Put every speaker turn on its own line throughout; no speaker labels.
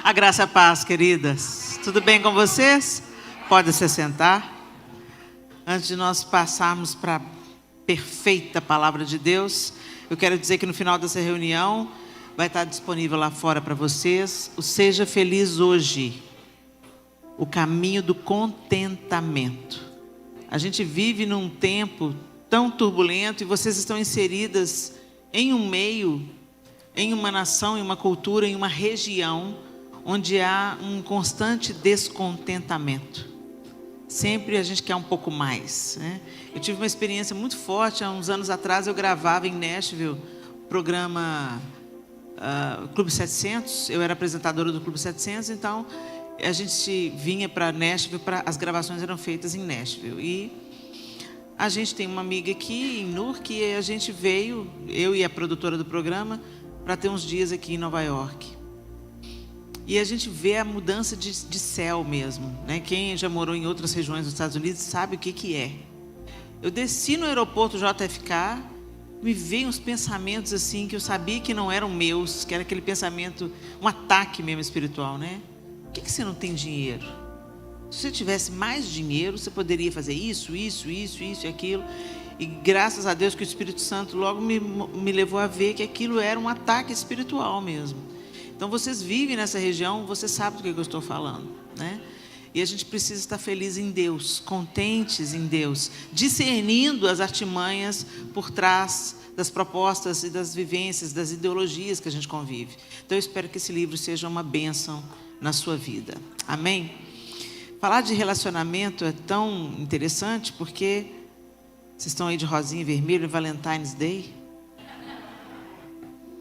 A graça e a paz, queridas. Tudo bem com vocês? Pode se sentar. Antes de nós passarmos para a perfeita palavra de Deus, eu quero dizer que no final dessa reunião vai estar disponível lá fora para vocês o Seja Feliz Hoje, o caminho do contentamento. A gente vive num tempo tão turbulento e vocês estão inseridas em um meio, em uma nação, em uma cultura, em uma região onde há um constante descontentamento. Sempre a gente quer um pouco mais, né? Eu tive uma experiência muito forte, há uns anos atrás eu gravava em Nashville o programa Clube 700, eu era apresentadora do Clube 700, então a gente vinha para Nashville, as gravações eram feitas em Nashville. E a gente tem uma amiga aqui em Newark e a gente veio, eu e a produtora do programa, para ter uns dias aqui em Nova York. E a gente vê a mudança de céu mesmo, né? Quem já morou em outras regiões dos Estados Unidos sabe o que é. Eu desci no aeroporto JFK, me veio uns pensamentos assim que eu sabia que não eram meus, que era aquele pensamento, um ataque mesmo espiritual, né? Por que você não tem dinheiro? Se você tivesse mais dinheiro, você poderia fazer isso e aquilo. E graças a Deus que o Espírito Santo logo me levou a ver que aquilo era um ataque espiritual mesmo. Então vocês vivem nessa região, você sabe do que eu estou falando, né? E a gente precisa estar feliz em Deus, contentes em Deus, discernindo as artimanhas por trás das propostas e das vivências, das ideologias que a gente convive. Então eu espero que esse livro seja uma bênção na sua vida. Amém? Falar de relacionamento é tão interessante porque vocês estão aí de rosinha e vermelho, Valentine's Day.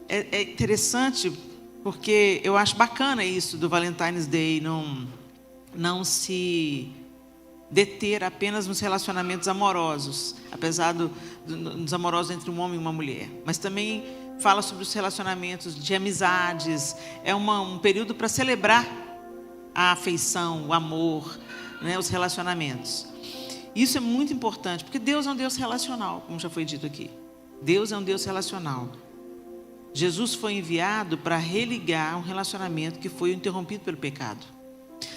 É interessante porque eu acho bacana isso do Valentine's Day, não se deter apenas nos relacionamentos amorosos, apesar dos amorosos entre um homem e uma mulher, mas também fala sobre os relacionamentos de amizades. É um período para celebrar a afeição, o amor, né, os relacionamentos. Isso é muito importante, porque Deus é um Deus relacional, como já foi dito aqui. Deus é um Deus relacional. Jesus foi enviado para religar um relacionamento que foi interrompido pelo pecado.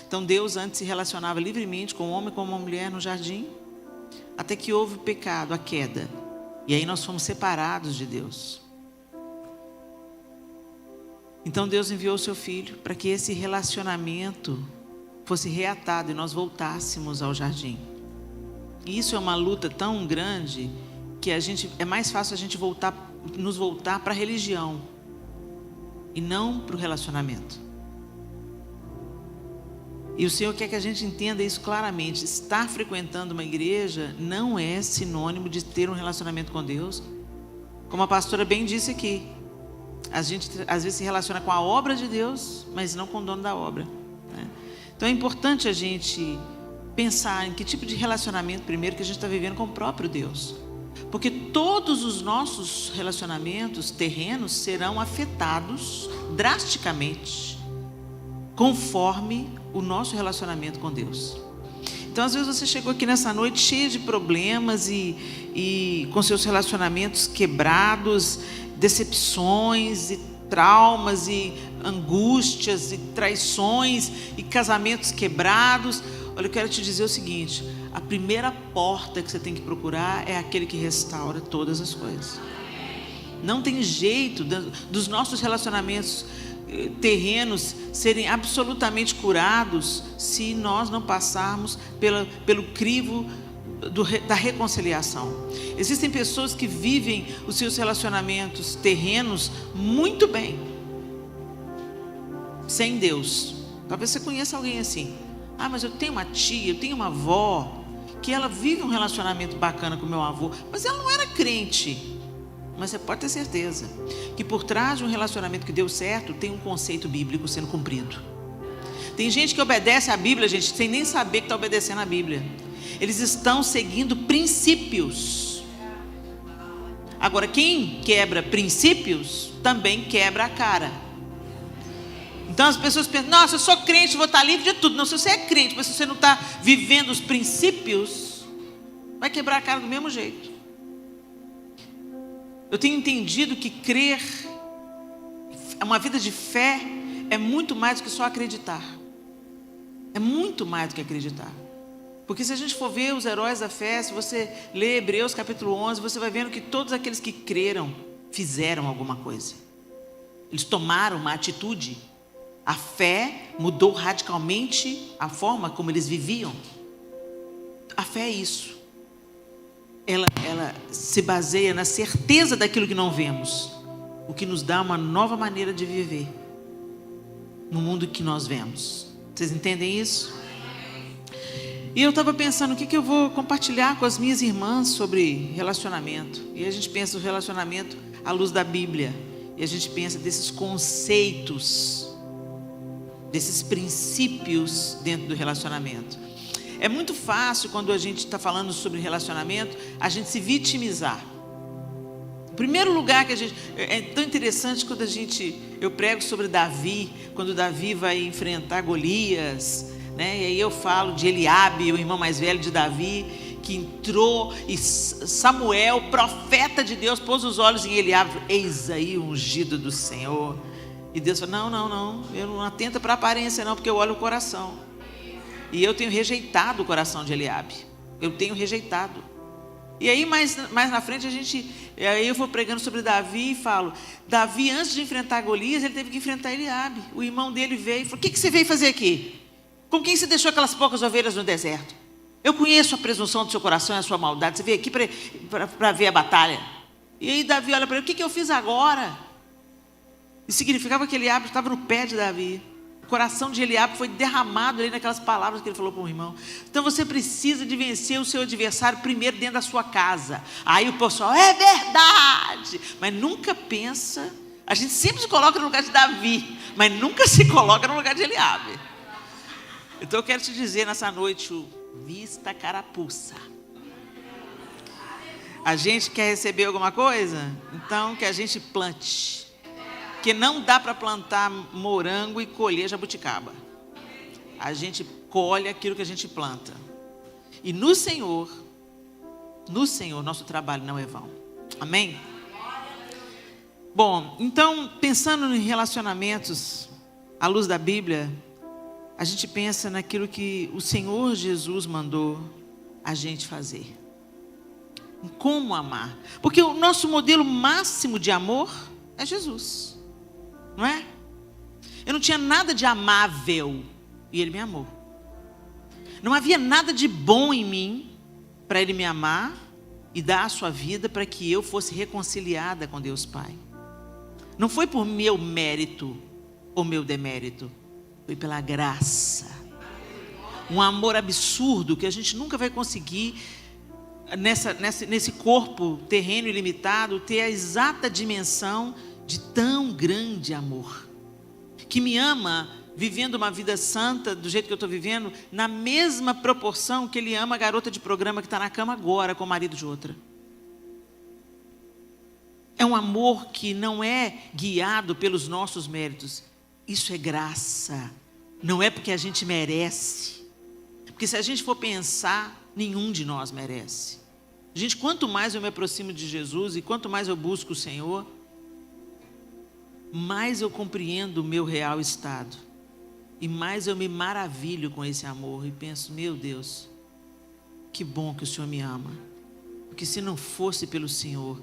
Então Deus antes se relacionava livremente com o homem e com uma mulher no jardim, até que houve o pecado, a queda. E aí nós fomos separados de Deus. Então Deus enviou o seu Filho para que esse relacionamento fosse reatado e nós voltássemos ao jardim. E isso é uma luta tão grande que é mais fácil a gente nos voltar para a religião e não para o relacionamento. E o Senhor quer que a gente entenda isso claramente. Estar frequentando uma igreja não é sinônimo de ter um relacionamento com Deus. Como a pastora bem disse aqui, a gente às vezes se relaciona com a obra de Deus, mas não com o dono da obra, né? Então é importante a gente pensar em que tipo de relacionamento primeiro que a gente está vivendo com o próprio Deus. Porque todos os nossos relacionamentos terrenos serão afetados drasticamente conforme o nosso relacionamento com Deus. Então, às vezes você chegou aqui nessa noite cheia de problemas e com seus relacionamentos quebrados, decepções e traumas e angústias e traições e casamentos quebrados. Olha, eu quero te dizer o seguinte: a primeira porta que você tem que procurar é aquele que restaura todas as coisas. Não tem jeito dos nossos relacionamentos terrenos serem absolutamente curados se nós não passarmos pelo crivo da reconciliação. Existem pessoas que vivem os seus relacionamentos terrenos muito bem, sem Deus. Talvez você conheça alguém assim. Ah, mas eu tenho uma tia, eu tenho uma avó, que ela vive um relacionamento bacana com meu avô, mas ela não era crente. Mas você pode ter certeza que por trás de um relacionamento que deu certo, tem um conceito bíblico sendo cumprido. Tem gente que obedece à Bíblia, gente, sem nem saber que está obedecendo à Bíblia. Eles estão seguindo princípios. Agora, quem quebra princípios, também quebra a cara. Então as pessoas pensam: nossa, eu sou crente, vou estar livre de tudo. Não, se você é crente, mas se você não está vivendo os princípios, vai quebrar a cara do mesmo jeito. Eu tenho entendido que crer, uma vida de fé, é muito mais do que só acreditar. É muito mais do que acreditar. Porque se a gente for ver os heróis da fé, se você ler Hebreus capítulo 11, você vai vendo que todos aqueles que creram, fizeram alguma coisa. Eles tomaram uma atitude. A fé mudou radicalmente a forma como eles viviam. A fé é isso. Ela se baseia na certeza daquilo que não vemos, o que nos dá uma nova maneira de viver no mundo que nós vemos. Vocês entendem isso? E eu estava pensando, o que eu vou compartilhar com as minhas irmãs sobre relacionamento. E a gente pensa o relacionamento à luz da Bíblia. E a gente pensa desses conceitos, desses princípios dentro do relacionamento. É muito fácil, quando a gente está falando sobre relacionamento, a gente se vitimizar. O primeiro lugar que a gente... É tão interessante quando eu prego sobre Davi, quando Davi vai enfrentar Golias, né? E aí eu falo de Eliabe, o irmão mais velho de Davi, que entrou, e Samuel, profeta de Deus, pôs os olhos em Eliabe: eis aí o ungido do Senhor. E Deus falou: não, eu não atento para a aparência não, porque eu olho o coração. E eu tenho rejeitado o coração de Eliabe. Eu tenho rejeitado. E aí mais na frente aí eu vou pregando sobre Davi e falo: Davi, antes de enfrentar Golias, ele teve que enfrentar Eliabe. O irmão dele veio e falou: o que você veio fazer aqui? Com quem você deixou aquelas poucas ovelhas no deserto? Eu conheço a presunção do seu coração e a sua maldade. Você veio aqui para ver a batalha. E aí Davi olha para ele: o que eu fiz agora? E significava que Eliabe estava no pé de Davi. O coração de Eliabe foi derramado ali naquelas palavras que ele falou para o irmão. Então você precisa de vencer o seu adversário primeiro dentro da sua casa. Aí o pessoal: é verdade. Mas nunca pensa. A gente sempre se coloca no lugar de Davi, mas nunca se coloca no lugar de Eliabe. Então eu quero te dizer nessa noite: vista carapuça. A gente quer receber alguma coisa? Então que a gente plante. Porque não dá para plantar morango e colher jabuticaba. A gente colhe aquilo que a gente planta. E no Senhor, nosso trabalho não é vão. Amém? Bom, então, pensando em relacionamentos à luz da Bíblia, a gente pensa naquilo que o Senhor Jesus mandou a gente fazer. Em como amar. Porque o nosso modelo máximo de amor é Jesus. Não é? Eu não tinha nada de amável e Ele me amou. Não havia nada de bom em mim para Ele me amar e dar a sua vida para que eu fosse reconciliada com Deus Pai. Não foi por meu mérito ou meu demérito, foi pela graça. Um amor absurdo que a gente nunca vai conseguir nesse corpo terreno e limitado ter a exata dimensão de tão grande amor, que me ama vivendo uma vida santa do jeito que eu estou vivendo, na mesma proporção que Ele ama a garota de programa que está na cama agora com o marido de outra. É um amor que não é guiado pelos nossos méritos. Isso é graça. Não é porque a gente merece. Porque se a gente for pensar, nenhum de nós merece. Gente, quanto mais eu me aproximo de Jesus e quanto mais eu busco o Senhor, mais eu compreendo o meu real estado. E mais eu me maravilho com esse amor. E penso: meu Deus, que bom que o Senhor me ama. Porque se não fosse pelo Senhor,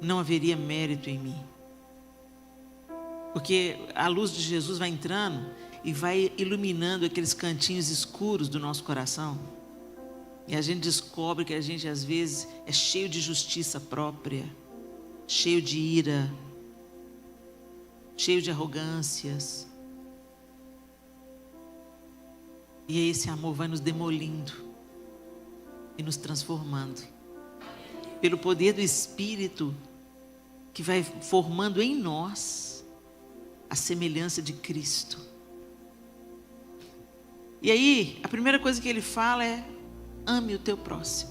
não haveria mérito em mim. Porque a luz de Jesus vai entrando e vai iluminando aqueles cantinhos escuros do nosso coração. E a gente descobre que a gente às vezes é cheio de justiça própria, cheio de ira, cheio de arrogâncias. E aí esse amor vai nos demolindo e nos transformando. Pelo poder do Espírito que vai formando em nós a semelhança de Cristo. E aí, a primeira coisa que ele fala é: ame o teu próximo.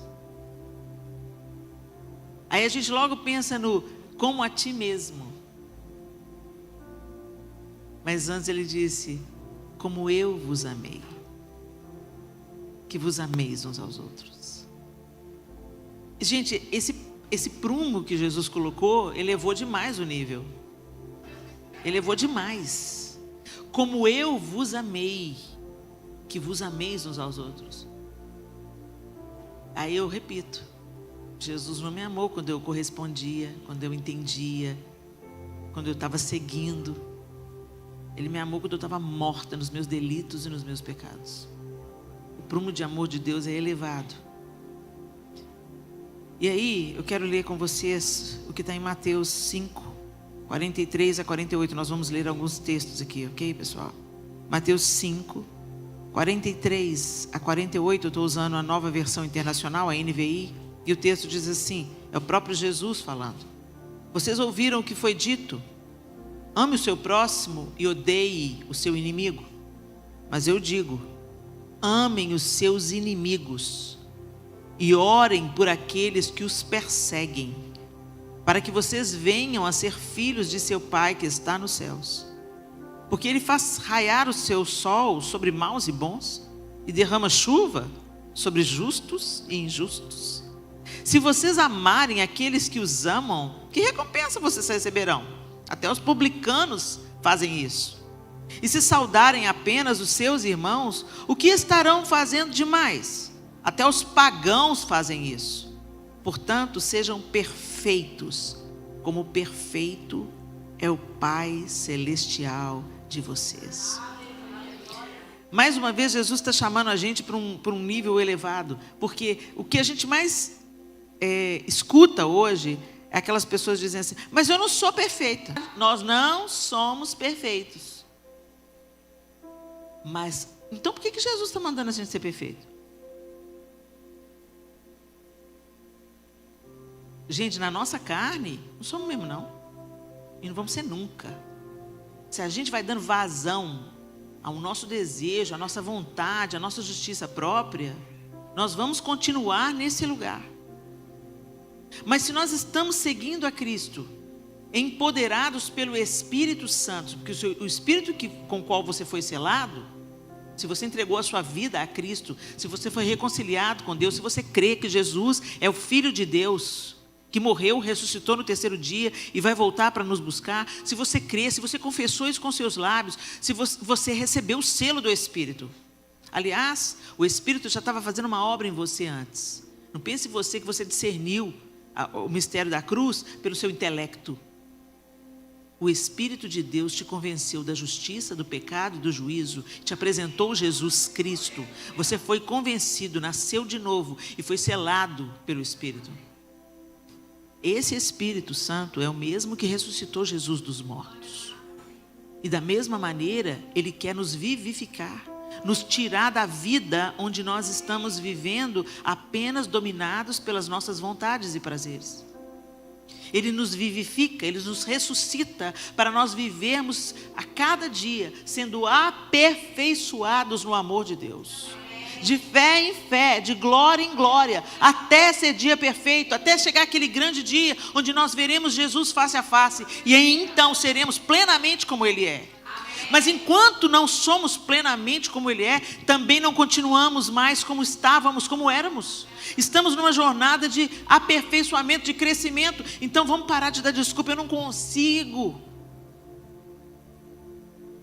Aí a gente logo pensa no como a ti mesmo. Mas antes ele disse: como eu vos amei, que vos ameis uns aos outros. Gente, esse prumo que Jesus colocou, elevou demais o nível. Elevou demais. como eu vos amei, que vos ameis uns aos outros. Aí eu repito, Jesus não me amou quando eu correspondia, quando eu entendia, quando eu estava seguindo. Ele me amou quando eu estava morta nos meus delitos e nos meus pecados. O prumo de amor de Deus é elevado. E aí, eu quero ler com vocês o que está em Mateus 5, 43 a 48. Nós vamos ler alguns textos aqui, ok, pessoal? Mateus 5, 43 a 48. Eu estou usando a nova versão internacional, a NVI. E o texto diz assim, é o próprio Jesus falando. Vocês ouviram o que foi dito? Ame o seu próximo e odeie o seu inimigo. Mas eu digo, amem os seus inimigos e orem por aqueles que os perseguem, para que vocês venham a ser filhos de seu Pai que está nos céus. Porque Ele faz raiar o seu sol sobre maus e bons, e derrama chuva sobre justos e injustos. Se vocês amarem aqueles que os amam, que recompensa vocês receberão? Até os publicanos fazem isso. E se saudarem apenas os seus irmãos, o que estarão fazendo demais? Até os pagãos fazem isso. Portanto, sejam perfeitos, como perfeito é o Pai Celestial de vocês. Mais uma vez, Jesus está chamando a gente para um nível elevado, porque o que a gente mais escuta hoje é aquelas pessoas dizendo assim, mas eu não sou perfeita. Nós não somos perfeitos. Mas, então por que Jesus está mandando a gente ser perfeito? Gente, na nossa carne, não somos mesmo não. E não vamos ser nunca. Se a gente vai dando vazão ao nosso desejo, à nossa vontade, à nossa justiça própria, nós vamos continuar nesse lugar. Mas se nós estamos seguindo a Cristo, empoderados pelo Espírito Santo, porque o Espírito com o qual você foi selado, se você entregou a sua vida a Cristo, se você foi reconciliado com Deus, se você crê que Jesus é o Filho de Deus, que morreu, ressuscitou no terceiro dia e vai voltar para nos buscar, se você crê, se você confessou isso com seus lábios, se você recebeu o selo do Espírito. Aliás, o Espírito já estava fazendo uma obra em você antes. Não pense você que você discerniu o mistério da cruz pelo seu intelecto. O Espírito de Deus te convenceu da justiça, do pecado e do juízo, te apresentou Jesus Cristo. Você foi convencido, nasceu de novo e foi selado pelo Espírito. Esse Espírito Santo é o mesmo que ressuscitou Jesus dos mortos. E da mesma maneira, Ele quer nos vivificar, nos tirar da vida onde nós estamos vivendo apenas dominados pelas nossas vontades e prazeres. Ele nos vivifica, Ele nos ressuscita para nós vivermos a cada dia sendo aperfeiçoados no amor de Deus. De fé em fé, de glória em glória, até ser dia perfeito, até chegar aquele grande dia onde nós veremos Jesus face a face e aí então seremos plenamente como Ele é. Mas enquanto não somos plenamente como Ele é, também não continuamos mais como estávamos, como éramos. Estamos numa jornada de aperfeiçoamento, de crescimento. Então vamos parar de dar desculpa, eu não consigo.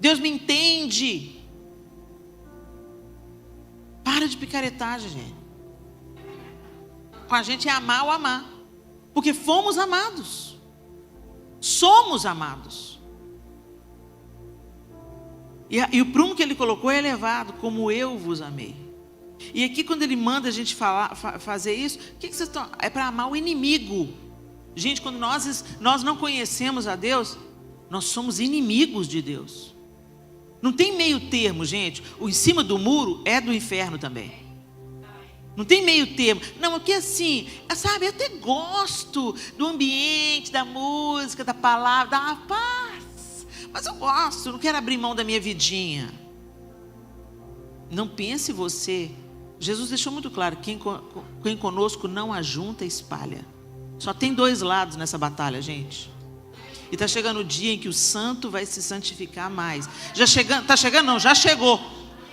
Deus me entende. Para de picaretagem, gente. Com a gente é amar ou amar. Porque fomos amados. Somos amados. E o prumo que Ele colocou é elevado, como eu vos amei. E aqui quando Ele manda a gente fazer isso, o que vocês estão? É para amar o inimigo. Gente, quando nós não conhecemos a Deus, nós somos inimigos de Deus. Não tem meio termo, gente. O em cima do muro é do inferno também. Não tem meio termo. Não, porque assim, sabe, eu até gosto do ambiente, da música, da palavra, da paz. Mas eu gosto, não quero abrir mão da minha vidinha. Não pense você. Jesus deixou muito claro, quem conosco não ajunta, espalha. Só tem dois lados nessa batalha, gente. E está chegando o dia em que o santo vai se santificar mais. Está chegando não, já chegou.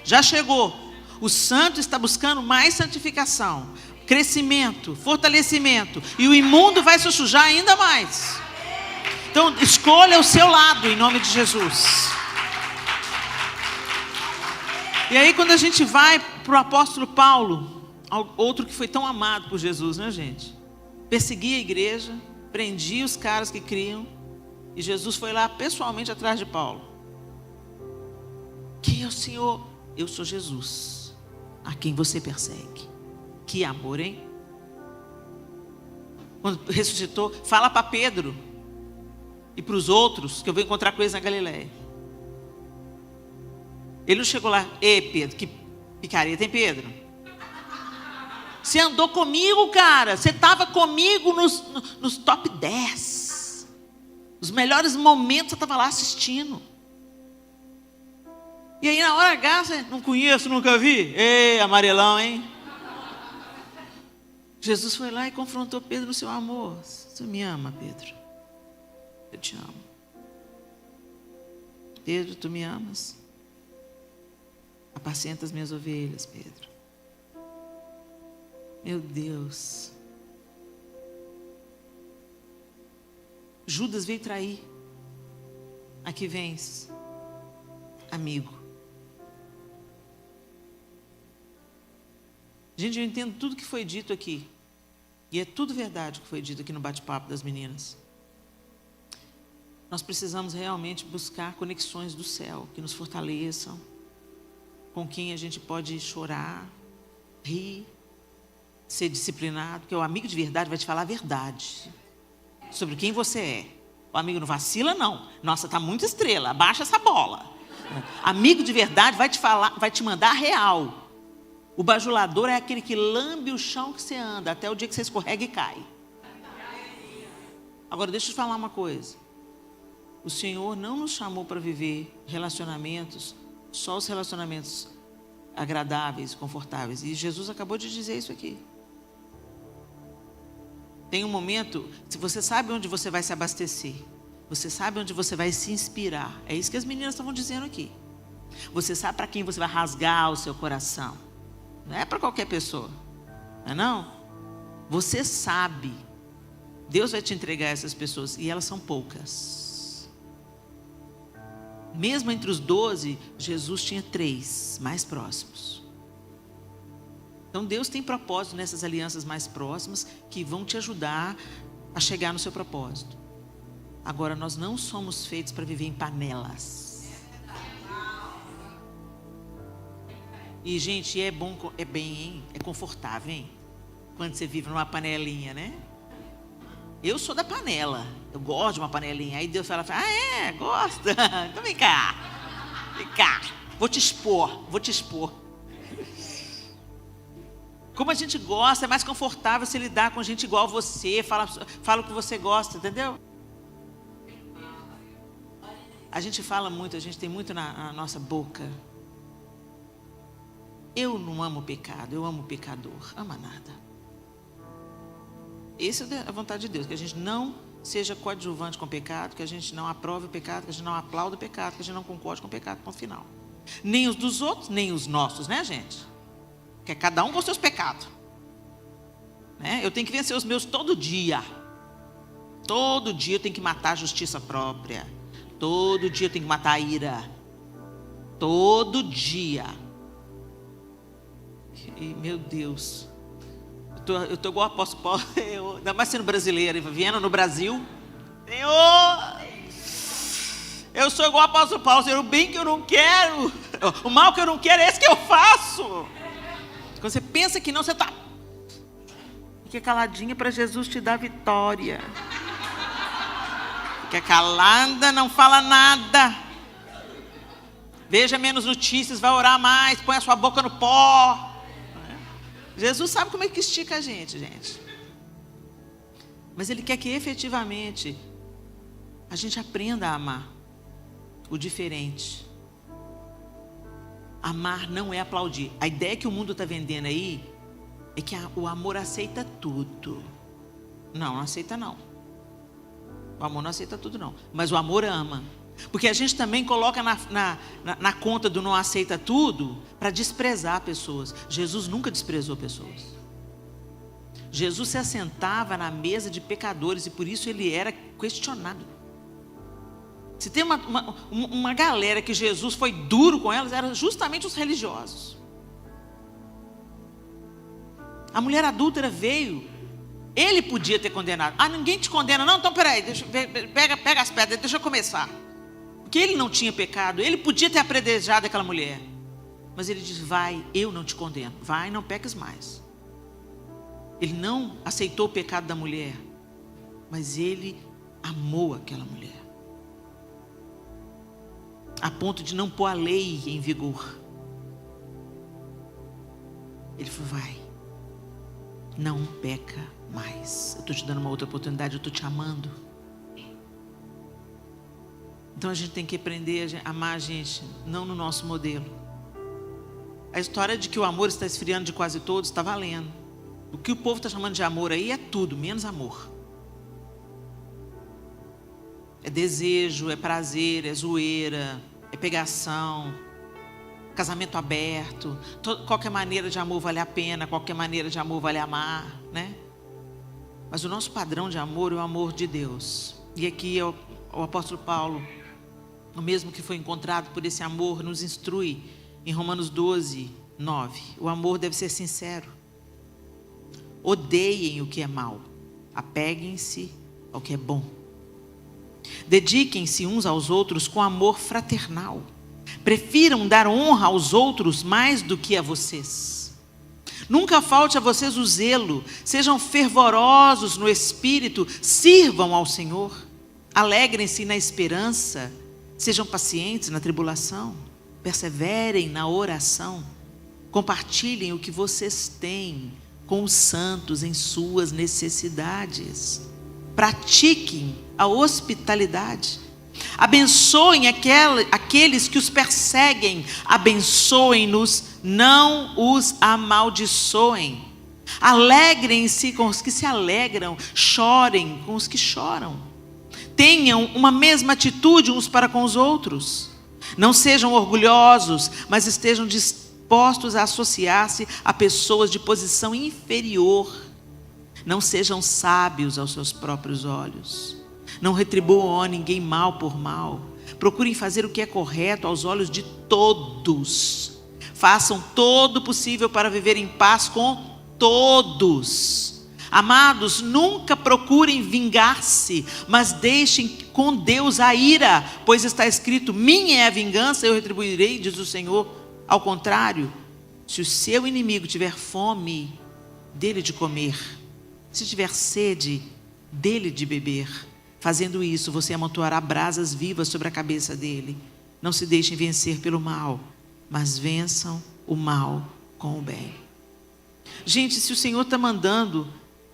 Já chegou. O santo está buscando mais santificação, crescimento, fortalecimento. E o imundo vai se sujar ainda mais. Então escolha o seu lado em nome de Jesus. E aí quando a gente vai para o apóstolo Paulo, outro que foi tão amado por Jesus, né, gente? Perseguia a igreja, prendia os caras que criam, e Jesus foi lá pessoalmente atrás de Paulo. Quem é o Senhor? Eu sou Jesus, a quem você persegue. Que amor, hein? Quando ressuscitou, fala para Pedro e para os outros que eu vou encontrar com eles na Galileia. Ele não chegou lá, ei Pedro, que picareta, hein Pedro? Você andou comigo, cara, você estava comigo nos top 10. Os melhores momentos você estava lá assistindo. E aí na hora H, você não conheço, nunca vi. Ei, amarelão, hein? Jesus foi lá e confrontou Pedro no seu amor. Você me ama, Pedro? Eu te amo. Pedro, tu me amas? Apacenta as minhas ovelhas, Pedro. Meu Deus. Judas veio trair. Aqui vens, amigo. Gente, eu entendo tudo que foi dito aqui. E é tudo verdade o que foi dito aqui no bate-papo das meninas. Nós precisamos realmente buscar conexões do céu, que nos fortaleçam, com quem a gente pode chorar, rir, ser disciplinado, porque o amigo de verdade vai te falar a verdade sobre quem você é. O amigo não vacila, não. Nossa, tá muito estrela, abaixa essa bola. Amigo de verdade vai te falar, vai te mandar a real. O bajulador é aquele que lambe o chão que você anda, até o dia que você escorrega e cai. Agora, deixa eu te falar uma coisa. O Senhor não nos chamou para viver relacionamentos, só os relacionamentos agradáveis, confortáveis. E Jesus acabou de dizer isso aqui. Tem um momento, se você sabe onde você vai se abastecer, você sabe onde você vai se inspirar. É isso que as meninas estavam dizendo aqui. Você sabe para quem você vai rasgar o seu coração. Não é para qualquer pessoa, não é não? Você sabe. Deus vai te entregar essas pessoas e elas são poucas. Mesmo entre os 12, Jesus tinha 3 mais próximos. Então Deus tem propósito nessas alianças mais próximas que vão te ajudar a chegar no seu propósito. Agora, nós não somos feitos para viver em panelas. E, gente, é bom, é bem, hein? É confortável, hein? Quando você vive numa panelinha, né? Eu sou da panela. Eu gosto de uma panelinha. Aí Deus fala, gosta? Então vem cá. Vem cá. Vou te expor. Como a gente gosta, é mais confortável se lidar com gente igual a você. Fala o que você gosta, entendeu? A gente fala muito, a gente tem muito na nossa boca. Eu não amo o pecado, eu amo o pecador. Ama nada. Essa é a vontade de Deus, que a gente não seja coadjuvante com o pecado, que a gente não aprove o pecado, que a gente não aplaude o pecado, que a gente não concorde com o pecado, ponto final. Nem os dos outros, nem os nossos, né, gente? Que é cada um com os seus pecados. Né? Eu tenho que vencer os meus todo dia. Todo dia eu tenho que matar a justiça própria. Todo dia eu tenho que matar a ira. Todo dia. E, meu Deus, eu tô igual o apóstolo Paulo, ainda mais sendo brasileiro, vivendo no Brasil. Senhor, eu sou igual o apóstolo Paulo, Senhor, o bem que eu não quero, o mal que eu não quero é esse que eu faço. Quando você pensa que não, você está... Fica caladinha para Jesus te dar vitória. Fica calada, não fala nada. Veja menos notícias, vai orar mais, põe a sua boca no pó. Jesus sabe como é que estica a gente. Mas Ele quer que efetivamente a gente aprenda a amar o diferente. Amar não é aplaudir. A ideia que o mundo está vendendo aí é que o amor aceita tudo. Não aceita não. O amor não aceita tudo não. Mas o amor ama. Porque a gente também coloca na conta do não aceita tudo para desprezar pessoas. Jesus nunca desprezou pessoas. Jesus se assentava na mesa de pecadores e por isso Ele era questionado. Se tem uma galera que Jesus foi duro com elas, eram justamente os religiosos. A mulher adúltera veio, ele podia ter condenado. Ninguém te condena, não? Então peraí, pega as pedras, deixa eu começar. Porque ele não tinha pecado, ele podia ter apredejado aquela mulher. Mas ele diz: vai, eu não te condeno, vai, não peques mais. Ele não aceitou o pecado da mulher, mas ele amou aquela mulher, a ponto de não pôr a lei em vigor. Ele falou: vai, não peca mais. Eu estou te dando uma outra oportunidade, eu estou te amando. Então a gente tem que aprender a amar a gente, não no nosso modelo. A história de que o amor está esfriando de quase todos está valendo. O que o povo está chamando de amor aí é tudo, menos amor. É desejo, é prazer, é zoeira, é pegação, casamento aberto. Qualquer maneira de amor vale a pena, qualquer maneira de amor vale amar, né? Mas o nosso padrão de amor é o amor de Deus. E aqui o apóstolo Paulo, o mesmo que foi encontrado por esse amor, nos instrui em Romanos 12, 9. O amor deve ser sincero. Odeiem o que é mal, apeguem-se ao que é bom. Dediquem-se uns aos outros com amor fraternal. Prefiram dar honra aos outros mais do que a vocês. Nunca falte a vocês o zelo. Sejam fervorosos no espírito. Sirvam ao Senhor. Alegrem-se na esperança. Sejam pacientes na tribulação. Perseverem na oração. Compartilhem o que vocês têm com os santos em suas necessidades. Pratiquem a hospitalidade. Abençoem aqueles que os perseguem. Abençoem-nos, não os amaldiçoem. Alegrem-se com os que se alegram. Chorem com os que choram. Tenham uma mesma atitude uns para com os outros. Não sejam orgulhosos, mas estejam dispostos a associar-se a pessoas de posição inferior. Não sejam sábios aos seus próprios olhos. Não retribuam a ninguém mal por mal. Procurem fazer o que é correto aos olhos de todos. Façam todo o possível para viver em paz com todos. Amados, nunca procurem vingar-se, mas deixem com Deus a ira, pois está escrito: minha é a vingança, eu retribuirei, diz o Senhor. Ao contrário, se o seu inimigo tiver fome, dele de comer. Se tiver sede, dele de beber. Fazendo isso, você amontoará brasas vivas sobre a cabeça dele. Não se deixem vencer pelo mal, mas vençam o mal com o bem. Gente, se o Senhor está mandando,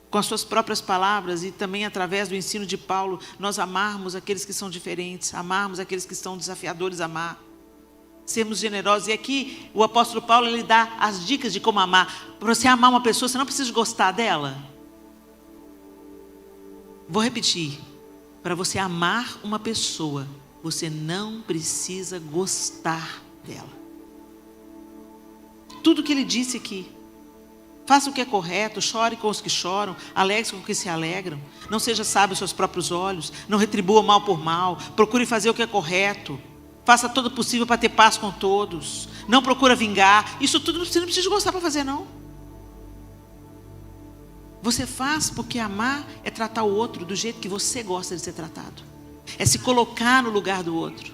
com as suas próprias palavras e também através do ensino de Paulo, nós amarmos aqueles que são diferentes, amarmos aqueles que são desafiadores a amar, sermos generosos. E aqui o apóstolo Paulo, ele dá as dicas de como amar. Para você amar uma pessoa, você não precisa gostar dela. Vou repetir. Para você amar uma pessoa, você não precisa gostar dela. Tudo que ele disse aqui. Faça o que é correto, chore com os que choram, alegre-se com os que se alegram. Não seja sábio aos seus próprios olhos, não retribua mal por mal, procure fazer o que é correto. Faça todo o possível para ter paz com todos. Não procura vingar. Isso tudo você não precisa gostar para fazer, não. Você faz porque amar é tratar o outro do jeito que você gosta de ser tratado. É se colocar no lugar do outro.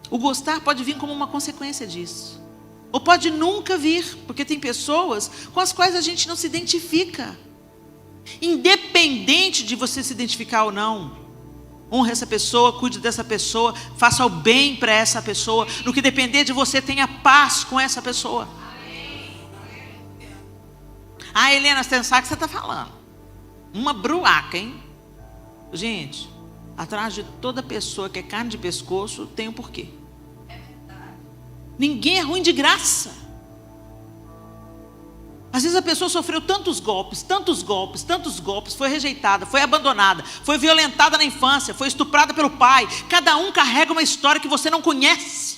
O gostar pode vir como uma consequência disso. Ou pode nunca vir, porque tem pessoas com as quais a gente não se identifica. Independente de você se identificar ou não, honre essa pessoa, cuide dessa pessoa, faça o bem para essa pessoa. No que depender de você, tenha paz com essa pessoa. Helena, você não sabe o que você está falando. Uma bruaca, hein? Gente, atrás de toda pessoa que é carne de pescoço, tem um porquê. Ninguém é ruim de graça. Às vezes a pessoa sofreu tantos golpes, foi rejeitada, foi abandonada, foi violentada na infância, foi estuprada pelo pai. Cada um carrega uma história que você não conhece.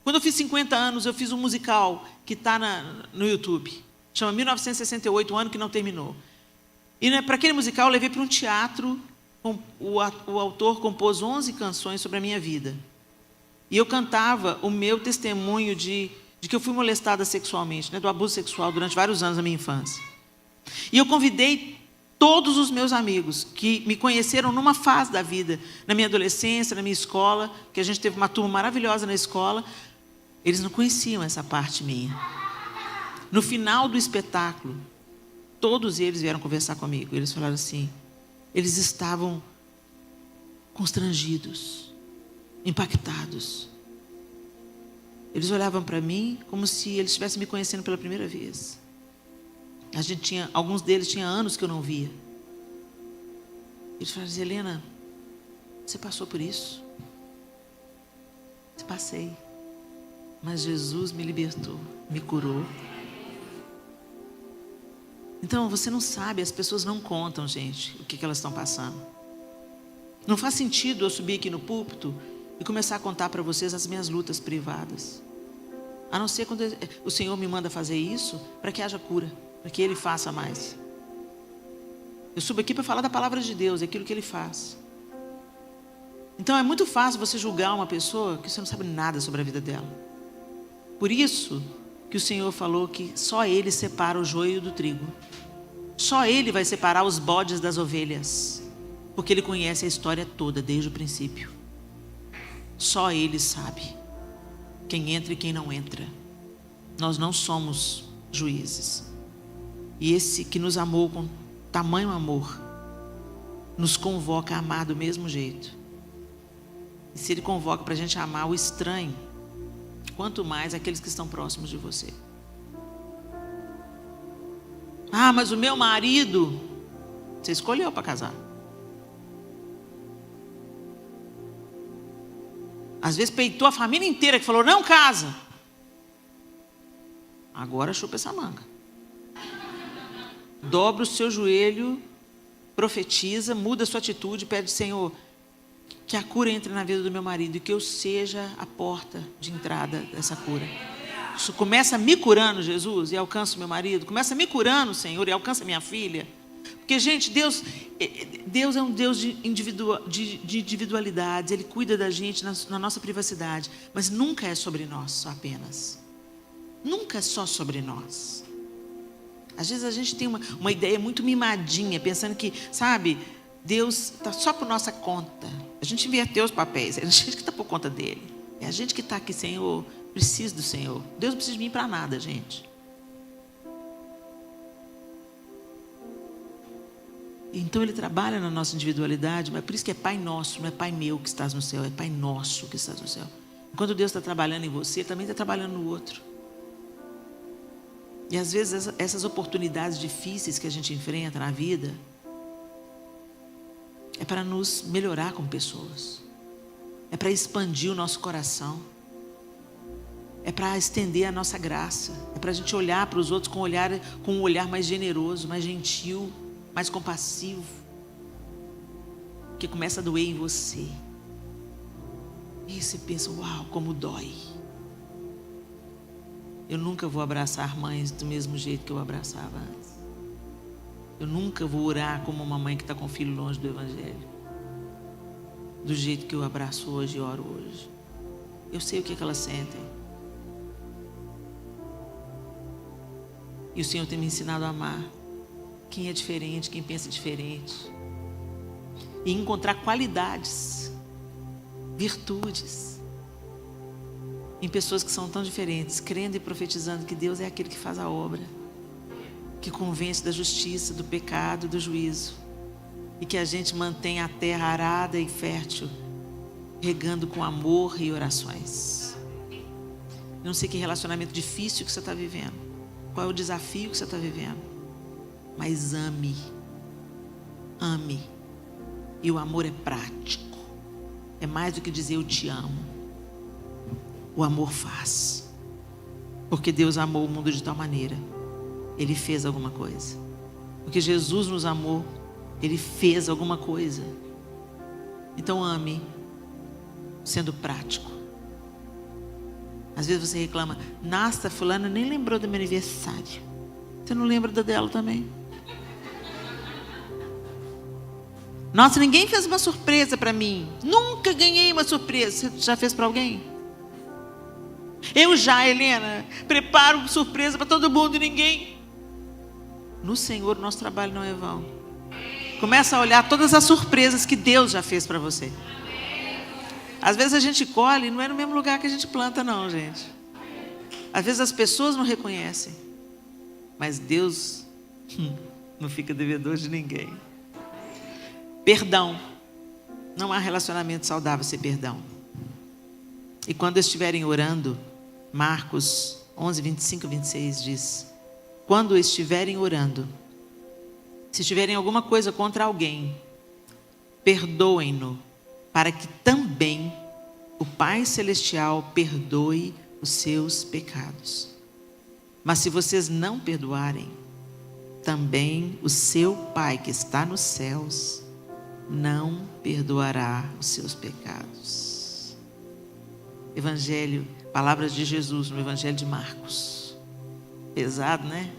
Quando eu fiz 50 anos, eu fiz um musical que está no YouTube. Chama 1968, um ano que não terminou. E para aquele musical eu levei para um teatro o autor compôs 11 canções sobre a minha vida. E eu cantava o meu testemunho de que eu fui molestada sexualmente, né, do abuso sexual durante vários anos da minha infância. E eu convidei todos os meus amigos que me conheceram numa fase da vida, na minha adolescência, na minha escola, que a gente teve uma turma maravilhosa na escola, eles não conheciam essa parte minha. No final do espetáculo, todos eles vieram conversar comigo. Eles falaram assim, eles estavam constrangidos, impactados. Eles olhavam para mim como se eles estivessem me conhecendo pela primeira vez. Alguns deles tinham anos que eu não via. Eles falaram assim, Helena, você passou por isso? Eu passei. Mas Jesus me libertou, me curou. Então, você não sabe, as pessoas não contam, gente, o que elas estão passando. Não faz sentido eu subir aqui no púlpito e começar a contar para vocês as minhas lutas privadas. A não ser quando o Senhor me manda fazer isso, para que haja cura, para que Ele faça mais. Eu subo aqui para falar da palavra de Deus, aquilo que Ele faz. Então é muito fácil você julgar uma pessoa que você não sabe nada sobre a vida dela. Por isso que o Senhor falou que só Ele separa o joio do trigo. Só Ele vai separar os bodes das ovelhas, porque Ele conhece a história toda, desde o princípio. Só Ele sabe quem entra e quem não entra. Nós não somos juízes. E esse que nos amou com tamanho amor, nos convoca a amar do mesmo jeito. E se Ele convoca para a gente amar o estranho, quanto mais aqueles que estão próximos de você. Ah, mas o meu marido, você escolheu para casar. Às vezes peitou a família inteira que falou, não casa. Agora chupa essa manga. Dobra o seu joelho, profetiza, muda a sua atitude, pede, Senhor, que a cura entre na vida do meu marido e que eu seja a porta de entrada dessa cura. Isso começa me curando, Jesus, e alcança o meu marido. Começa me curando, Senhor, e alcança minha filha. Porque, gente, Deus é um Deus de individualidades. Ele cuida da gente na nossa privacidade. Mas nunca é sobre nós só apenas. Nunca é só sobre nós. Às vezes a gente tem uma ideia muito mimadinha, pensando que, sabe, Deus está só por nossa conta. A gente inverteu os papéis. É a gente que está por conta dele. É a gente que está aqui, Senhor, preciso do Senhor. Deus não precisa de mim para nada, gente. Então Ele trabalha na nossa individualidade, mas por isso que é Pai nosso, não é Pai meu que estás no céu, é Pai nosso que estás no céu. Quando Deus está trabalhando em você, Ele também está trabalhando no outro. E às vezes essas oportunidades difíceis que a gente enfrenta na vida é para nos melhorar como pessoas, é para expandir o nosso coração, é para estender a nossa graça, é para a gente olhar para os outros com um olhar mais generoso, mais gentil, mais compassivo, que começa a doer em você. E você pensa, uau, como dói. Eu nunca vou abraçar mães do mesmo jeito que eu abraçava antes. Eu nunca vou orar como uma mãe que está com o filho longe do Evangelho. Do jeito que eu abraço hoje e oro hoje. Eu sei o que elas sentem. E o Senhor tem me ensinado a amar quem é diferente, quem pensa diferente. E encontrar qualidades, virtudes em pessoas que são tão diferentes, crendo e profetizando que Deus é aquele que faz a obra, que convence da justiça, do pecado, do juízo, e que a gente mantém a terra arada e fértil, regando com amor e orações. Eu não sei que relacionamento difícil que você está vivendo, qual é o desafio que você está vivendo, mas ame, ame, e o amor é prático, é mais do que dizer eu te amo. O amor faz, porque Deus amou o mundo de tal maneira, Ele fez alguma coisa, porque Jesus nos amou, Ele fez alguma coisa. Então ame, sendo prático. Às vezes você reclama, nossa, fulana nem lembrou do meu aniversário. Você não lembra da dela também? Nossa, ninguém fez uma surpresa para mim. Nunca ganhei uma surpresa. Você já fez para alguém? Eu já, Helena, preparo surpresa para todo mundo e ninguém. No Senhor, o nosso trabalho não é vão. Começa a olhar todas as surpresas que Deus já fez para você. Às vezes a gente colhe e não é no mesmo lugar que a gente planta, não, gente. Às vezes as pessoas não reconhecem. Mas Deus não fica devedor de ninguém. Perdão. Não há relacionamento saudável sem perdão. E quando estiverem orando, Marcos 11, 25 e 26 diz: quando estiverem orando, se tiverem alguma coisa contra alguém, perdoem-no, para que também o Pai Celestial perdoe os seus pecados. Mas se vocês não perdoarem, também o seu Pai que está nos céus não perdoará os seus pecados. Evangelho, palavras de Jesus no Evangelho de Marcos. Pesado, né?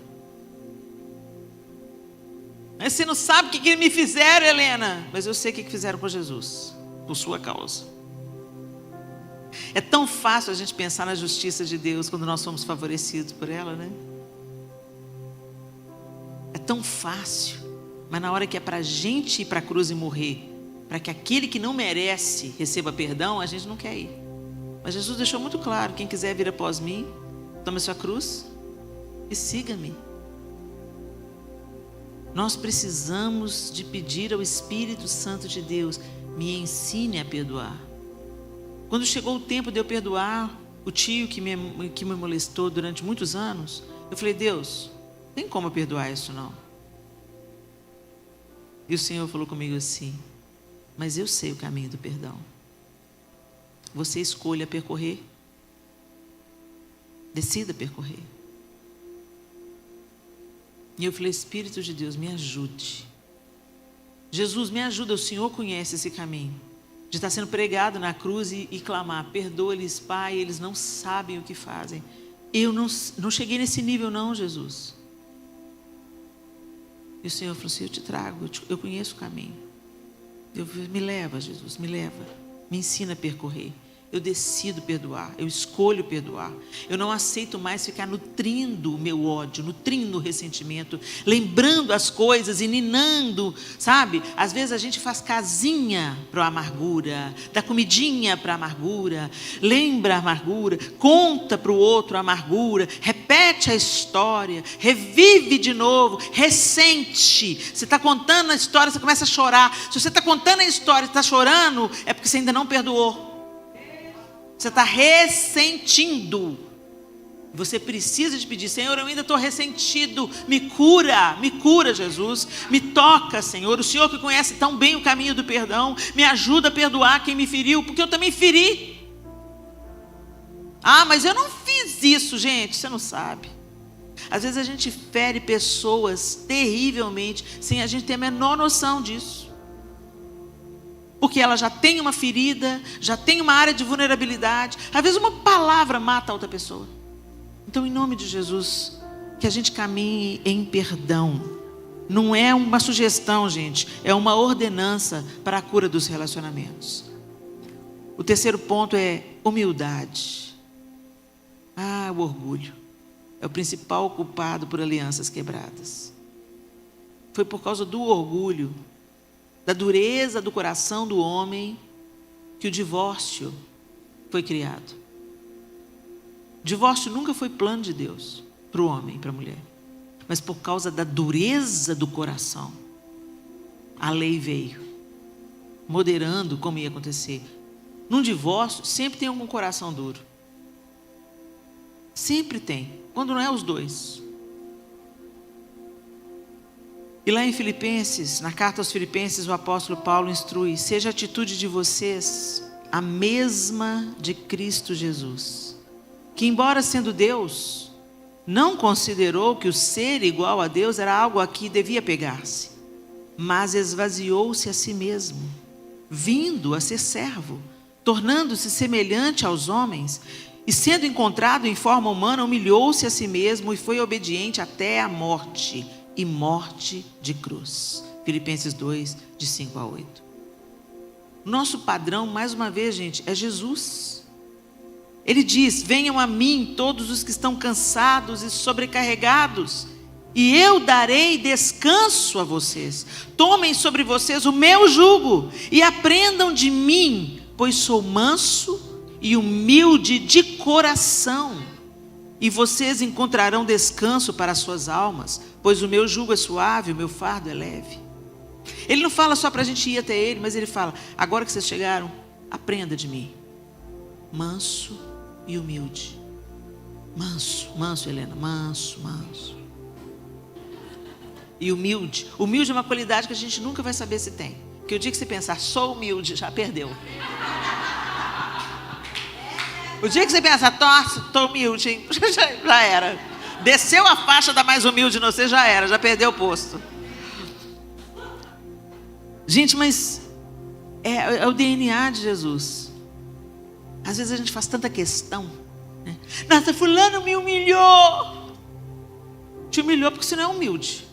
Mas você não sabe o que me fizeram, Helena. Mas eu sei o que fizeram com Jesus, por sua causa. É tão fácil a gente pensar na justiça de Deus quando nós somos favorecidos por ela, né? É tão fácil. Mas na hora que é para a gente ir para a cruz e morrer, para que aquele que não merece receba perdão, a gente não quer ir. Mas Jesus deixou muito claro: quem quiser vir após mim, tome a sua cruz e siga-me. Nós precisamos de pedir ao Espírito Santo de Deus: me ensine a perdoar. Quando chegou o tempo de eu perdoar o tio que me molestou durante muitos anos, eu falei: Deus, tem como eu perdoar isso não? E o Senhor falou comigo assim: mas eu sei o caminho do perdão. Você escolha percorrer. Decida percorrer. E eu falei: Espírito de Deus, me ajude. Jesus, me ajuda. O Senhor conhece esse caminho de estar sendo pregado na cruz e clamar: perdoa-lhes, Pai, eles não sabem o que fazem. Eu não cheguei nesse nível não, Jesus. E o Senhor falou assim: eu te trago, eu conheço o caminho. Me leva, Jesus, me leva. Me ensina a percorrer. Eu decido perdoar, eu escolho perdoar. Eu não aceito mais ficar nutrindo o meu ódio, nutrindo o ressentimento, lembrando as coisas e ninando, sabe? Às vezes a gente faz casinha para a amargura, dá comidinha para a amargura, lembra a amargura, conta para o outro a amargura, repete a história, revive de novo, ressente. Você está contando a história, você começa a chorar. Se você está contando a história e está chorando, é porque você ainda não perdoou. Você está ressentindo. Você precisa de pedir: Senhor, eu ainda estou ressentido. Me cura, Jesus. Me toca, Senhor. O Senhor que conhece tão bem o caminho do perdão, me ajuda a perdoar quem me feriu, porque eu também feri. Ah, mas eu não fiz isso, gente. Você não sabe. Às vezes a gente fere pessoas terrivelmente, sem a gente ter a menor noção disso. Porque ela já tem uma ferida, já tem uma área de vulnerabilidade. Às vezes uma palavra mata a outra pessoa. Então, em nome de Jesus, que a gente caminhe em perdão. Não é uma sugestão, gente, é uma ordenança para a cura dos relacionamentos. O terceiro ponto é humildade. O orgulho é o principal culpado por alianças quebradas. Foi por causa do orgulho, da dureza do coração do homem, que o divórcio foi criado. Divórcio nunca foi plano de Deus para o homem e para a mulher, mas por causa da dureza do coração, a lei veio, moderando como ia acontecer. Num divórcio, sempre tem algum coração duro. Sempre tem, quando não é os dois. E lá em Filipenses, na carta aos Filipenses, o apóstolo Paulo instrui: seja a atitude de vocês a mesma de Cristo Jesus, que embora sendo Deus, não considerou que o ser igual a Deus era algo a que devia pegar-se, mas esvaziou-se a si mesmo, vindo a ser servo, tornando-se semelhante aos homens, e sendo encontrado em forma humana, humilhou-se a si mesmo e foi obediente até a morte, e morte de cruz. Filipenses 2, de 5 a 8. Nosso padrão, mais uma vez, gente, é Jesus. Ele diz: venham a mim todos os que estão cansados e sobrecarregados, e eu darei descanso a vocês. Tomem sobre vocês o meu jugo e aprendam de mim, pois sou manso e humilde de coração, e vocês encontrarão descanso para as suas almas, pois o meu jugo é suave, o meu fardo é leve. Ele não fala só para a gente ir até ele, mas ele fala: agora que vocês chegaram, aprenda de mim, manso e humilde. Manso, Helena, manso. E humilde. Humilde é uma qualidade que a gente nunca vai saber se tem. Porque o dia que você pensar, sou humilde, já perdeu. O dia que você pensar, nossa, estou humilde, hein? Já era. Desceu a faixa da mais humilde, não sei, já era, já perdeu o posto. Gente, mas é o DNA de Jesus. Às vezes a gente faz tanta questão, né? Nossa, fulano me humilhou. Te humilhou porque você não é humilde.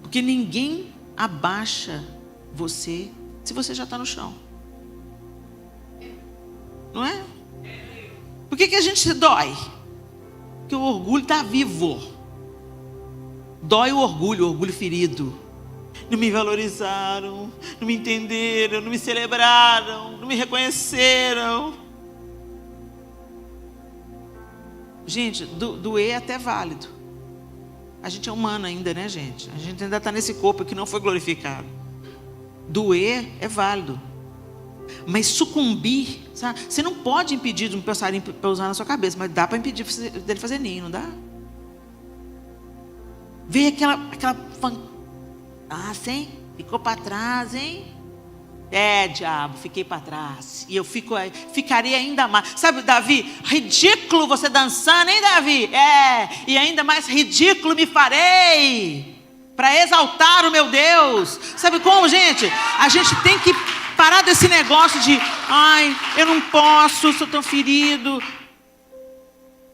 Porque ninguém abaixa você se você já está no chão. Não é? Por que a gente se dói? Porque o orgulho está vivo. Dói o orgulho ferido. Não me valorizaram, não me entenderam, não me celebraram, não me reconheceram. Gente, doer é até válido. A gente é humano ainda, né, gente? A gente ainda está nesse corpo que não foi glorificado. Doer é válido. Mas sucumbir, sabe? Você não pode impedir de um passarinho pousar na sua cabeça, mas dá para impedir dele fazer ninho, não dá? Vê aquela sim? Ficou para trás, hein? Diabo, fiquei para trás. E eu ficaria ainda mais. Sabe, Davi, ridículo você dançando, hein, Davi? E ainda mais ridículo me farei, para exaltar o meu Deus. Sabe como, gente? A gente tem que parar desse negócio de, eu não posso, sou tão ferido.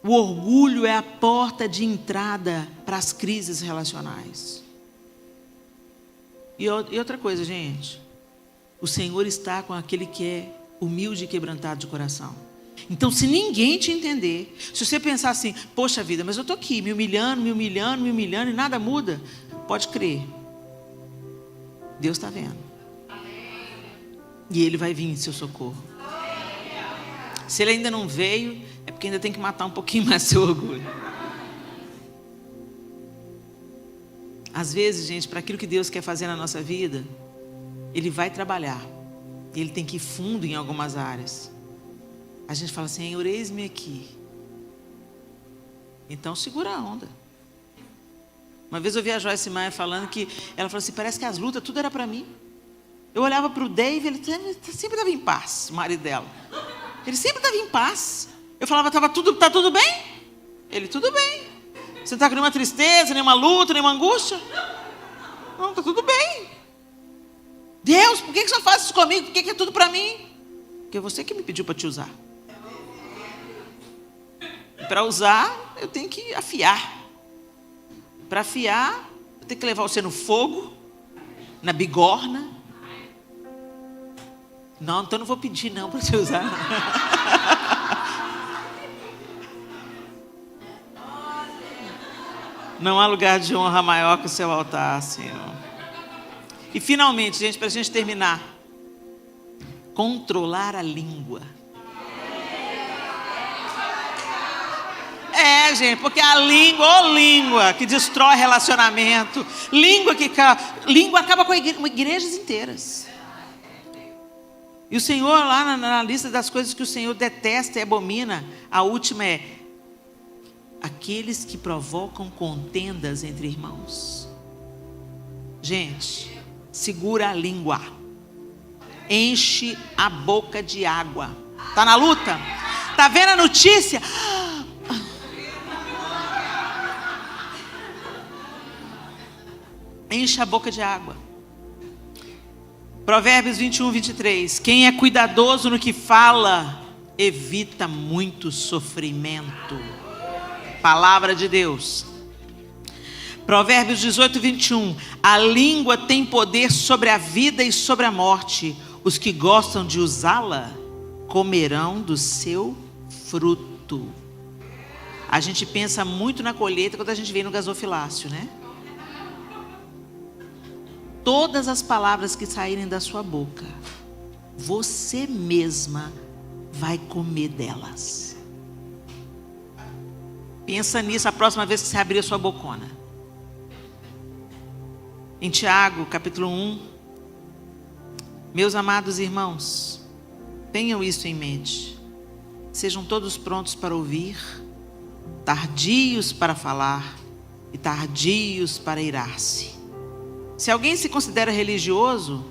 O orgulho é a porta de entrada para as crises relacionais. E outra coisa, gente, o Senhor está com aquele que é humilde e quebrantado de coração. Então, se ninguém te entender, se você pensar assim, poxa vida, mas eu estou aqui me humilhando e nada muda, pode crer, Deus está vendo. E Ele vai vir em seu socorro. Se Ele ainda não veio, é porque ainda tem que matar um pouquinho mais seu orgulho. Às vezes, gente, para aquilo que Deus quer fazer na nossa vida, Ele vai trabalhar. Ele tem que ir fundo em algumas áreas. A gente fala assim, Senhor, eis-me aqui. Então segura a onda. Uma vez eu vi a Joyce Maia falando que, ela falou assim, parece que as lutas, tudo era para mim. Eu olhava para o Dave, ele sempre estava em paz, o marido dela. Ele sempre estava em paz. Eu falava, tá tudo bem? Ele, tudo bem. Você não está com nenhuma tristeza, nenhuma luta, nenhuma angústia? Não, está tudo bem. Deus, por que você faz isso comigo? Por que é tudo para mim? Porque é você que me pediu para te usar. Para usar, eu tenho que afiar. Para afiar, eu tenho que levar você no fogo, na bigorna. Não, então não vou pedir não para te usar. Não há lugar de honra maior que o seu altar, Senhor. E finalmente, gente, para a gente terminar, controlar a língua. Gente, porque a língua que destrói relacionamento, língua acaba com igrejas inteiras. E o Senhor, lá na lista das coisas que o Senhor detesta e abomina, a última é aqueles que provocam contendas entre irmãos. Gente, segura a língua, enche a boca de água. Tá na luta? Tá vendo a notícia? Enche a boca de água. Provérbios 21, 23. Quem é cuidadoso no que fala, evita muito sofrimento. Palavra de Deus. Provérbios 18, 21. A língua tem poder sobre a vida e sobre a morte. Os que gostam de usá-la comerão do seu fruto. A gente pensa muito na colheita quando a gente vem no gasofilácio, né? Todas as palavras que saírem da sua boca, você mesma vai comer delas. Pensa nisso a próxima vez que você abrir a sua bocona. Em Tiago, capítulo 1. Meus amados irmãos, tenham isso em mente. Sejam todos prontos para ouvir, tardios para falar e tardios para irar-se. Se alguém se considera religioso,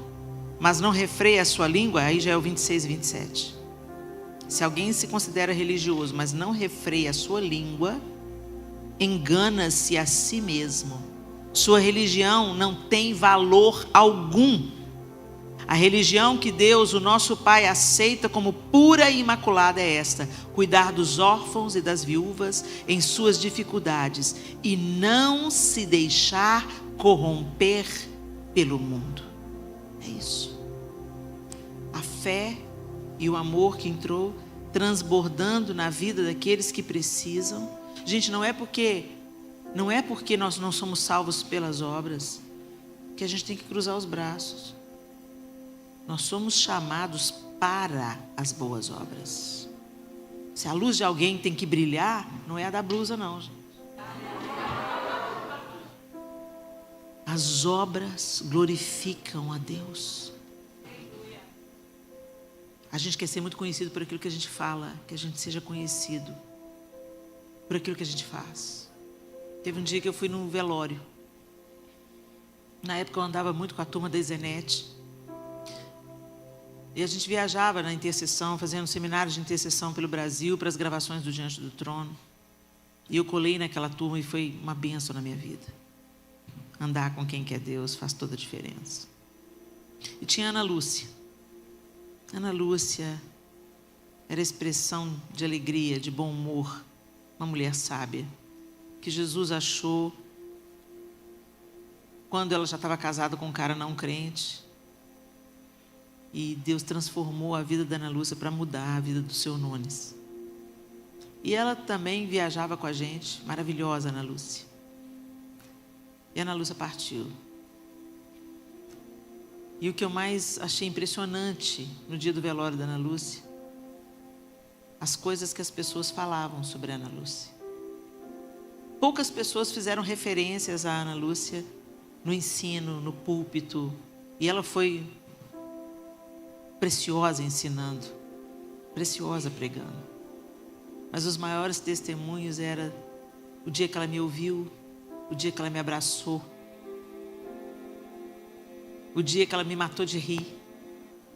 mas não refreia a sua língua, aí já é o 26 e 27. Se alguém se considera religioso, mas não refreia a sua língua, engana-se a si mesmo. Sua religião não tem valor algum. A religião que Deus, o nosso Pai, aceita como pura e imaculada é esta: cuidar dos órfãos e das viúvas em suas dificuldades e não se deixar corromper pelo mundo. É isso. A fé e o amor que entrou transbordando na vida daqueles que precisam. Gente, não é porque nós não somos salvos pelas obras que a gente tem que cruzar os braços. Nós somos chamados para as boas obras. Se a luz de alguém tem que brilhar, não é a da blusa não, gente. As obras glorificam a Deus. A gente quer ser muito conhecido por aquilo que a gente fala, que a gente seja conhecido por aquilo que a gente faz. Teve um dia que eu fui num velório. Na época eu andava muito com a turma da Izenete. E a gente viajava na intercessão, fazendo seminários de intercessão pelo Brasil, para as gravações do Diante do Trono. E eu colei naquela turma e foi uma bênção na minha vida. Andar com quem quer Deus faz toda a diferença. E tinha Ana Lúcia. Ana Lúcia era expressão de alegria, de bom humor. Uma mulher sábia, que Jesus achou quando ela já estava casada com um cara não crente. E Deus transformou a vida da Ana Lúcia para mudar a vida do seu Nunes. E ela também viajava com a gente, maravilhosa Ana Lúcia. E a Ana Lúcia partiu. E o que eu mais achei impressionante no dia do velório da Ana Lúcia, as coisas que as pessoas falavam sobre a Ana Lúcia. Poucas pessoas fizeram referências a Ana Lúcia no ensino, no púlpito. E ela foi preciosa ensinando, preciosa pregando. Mas os maiores testemunhos era o dia que ela me ouviu, o dia que ela me abraçou, o dia que ela me matou de rir,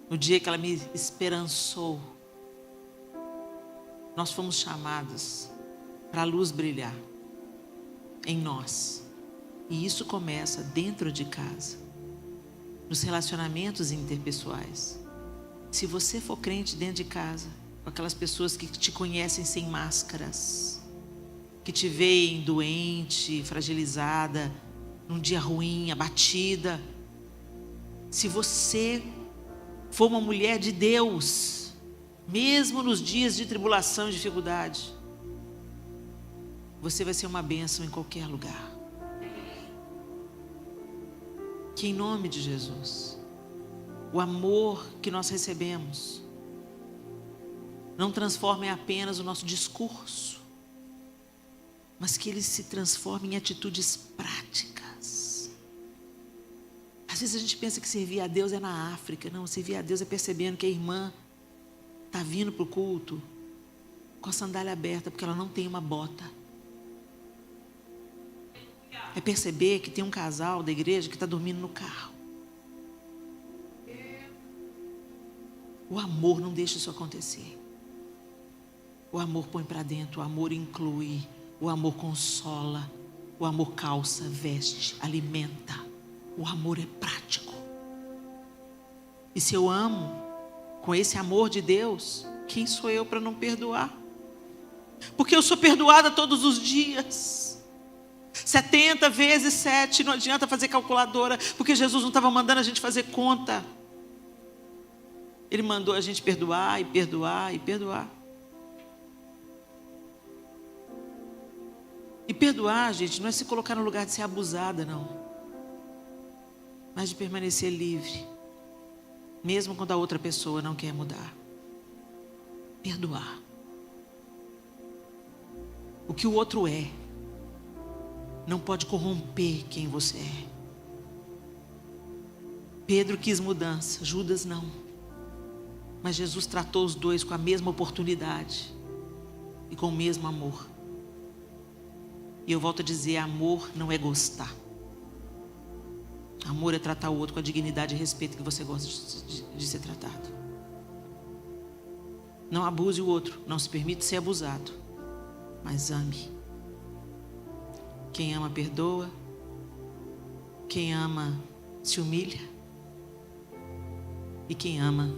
o dia que ela me esperançou. Nós fomos chamados para a luz brilhar em nós. E isso começa dentro de casa, nos relacionamentos interpessoais. Se você for crente dentro de casa, com aquelas pessoas que te conhecem sem máscaras, que te veem doente, fragilizada, num dia ruim, abatida. Se você for uma mulher de Deus, mesmo nos dias de tribulação e dificuldade, você vai ser uma bênção em qualquer lugar. Que em nome de Jesus, o amor que nós recebemos não transforme apenas o nosso discurso, mas que ele se transforme em atitudes práticas. Às vezes a gente pensa que servir a Deus é na África. Não, servir a Deus é percebendo que a irmã está vindo para o culto com a sandália aberta porque ela não tem uma bota. É perceber que tem um casal da igreja que está dormindo no carro. O amor não deixa isso acontecer. O amor põe para dentro, o amor inclui, o amor consola, o amor calça, veste, alimenta. O amor é prático. E se eu amo com esse amor de Deus, quem sou eu para não perdoar? Porque eu sou perdoada todos os dias. 70 vezes 7, não adianta fazer calculadora, porque Jesus não estava mandando a gente fazer conta. Ele mandou a gente perdoar e perdoar e perdoar. E perdoar, gente, não é se colocar no lugar de ser abusada, não. Mas de permanecer livre, mesmo quando a outra pessoa não quer mudar. Perdoar. O que o outro é, não pode corromper quem você é. Pedro quis mudança, Judas não. Mas Jesus tratou os dois com a mesma oportunidade e com o mesmo amor. E eu volto a dizer, amor não é gostar. Amor é tratar o outro com a dignidade e respeito que você gosta de ser tratado. Não abuse o outro, não se permite ser abusado, mas ame. Quem ama perdoa, quem ama se humilha, e quem ama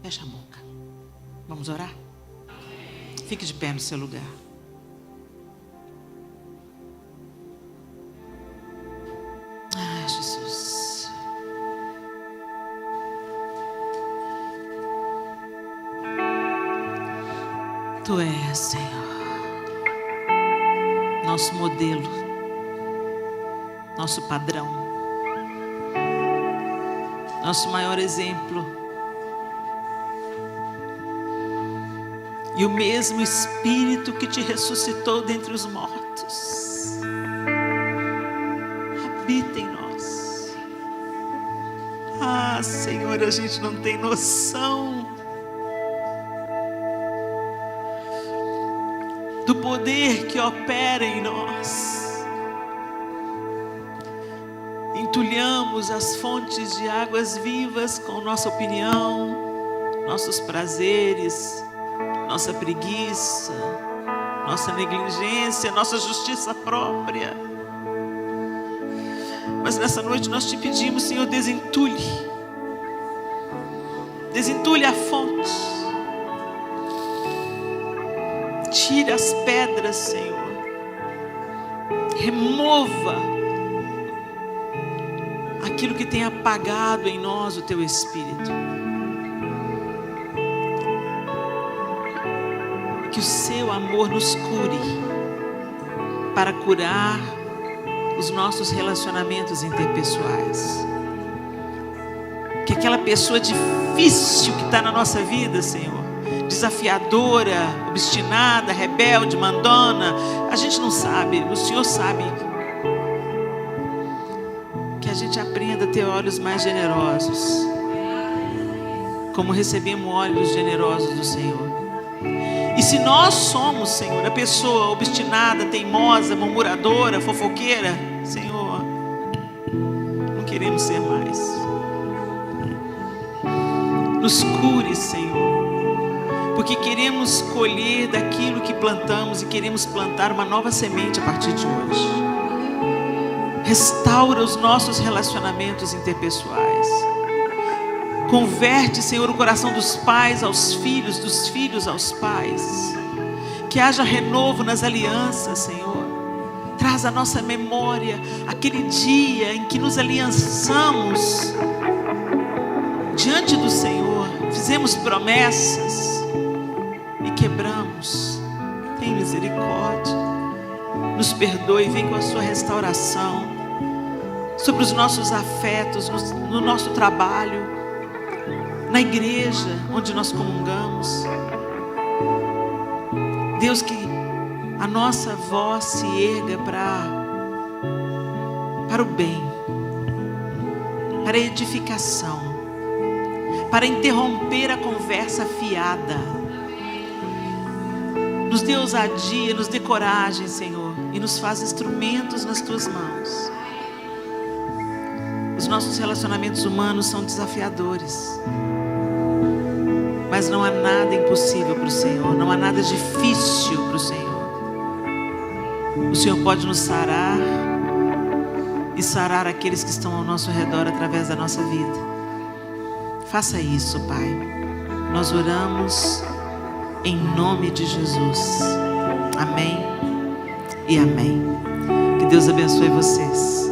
fecha a boca. Vamos orar? Fique de pé no seu lugar. Ah, Jesus. Tu és, Senhor, nosso modelo, nosso padrão, nosso maior exemplo. E o mesmo Espírito que te ressuscitou dentre os mortos habita em nós. Ah, Senhor, a gente não tem noção do poder que opera em nós. Entulhamos as fontes de águas vivas com nossa opinião, nossos prazeres, nossa preguiça, nossa negligência, nossa justiça própria. Mas nessa noite nós te pedimos, Senhor, desentulhe a fonte, tire as pedras, Senhor, remova aquilo que tem apagado em nós o teu Espírito. Que o seu amor nos cure para curar os nossos relacionamentos interpessoais. Que aquela pessoa difícil que está na nossa vida, Senhor, desafiadora, obstinada, rebelde, mandona, a gente não sabe, o Senhor sabe. Que a gente aprenda a ter olhos mais generosos, como recebemos olhos generosos do Senhor. E se nós somos, Senhor, a pessoa obstinada, teimosa, murmuradora, fofoqueira, Senhor, não queremos ser mais. Nos cure, Senhor, porque queremos colher daquilo que plantamos e queremos plantar uma nova semente a partir de hoje. Restaura os nossos relacionamentos interpessoais. Converte, Senhor, o coração dos pais aos filhos, dos filhos aos pais. Que haja renovo nas alianças, Senhor. Traz à nossa memória aquele dia em que nos aliançamos diante do Senhor. Fizemos promessas e quebramos. Tem misericórdia. Nos perdoe, vem com a sua restauração sobre os nossos afetos, no nosso trabalho, na igreja onde nós comungamos. Deus, que a nossa voz se erga para o bem, para a edificação, para interromper a conversa fiada. Nos dê ousadia, nos dê coragem, Senhor, e nos faz instrumentos nas tuas mãos. Os nossos relacionamentos humanos são desafiadores, mas não há nada impossível para o Senhor, não há nada difícil para o Senhor. O Senhor pode nos sarar e sarar aqueles que estão ao nosso redor através da nossa vida. Faça isso, Pai. Nós oramos em nome de Jesus. Amém e amém. Que Deus abençoe vocês.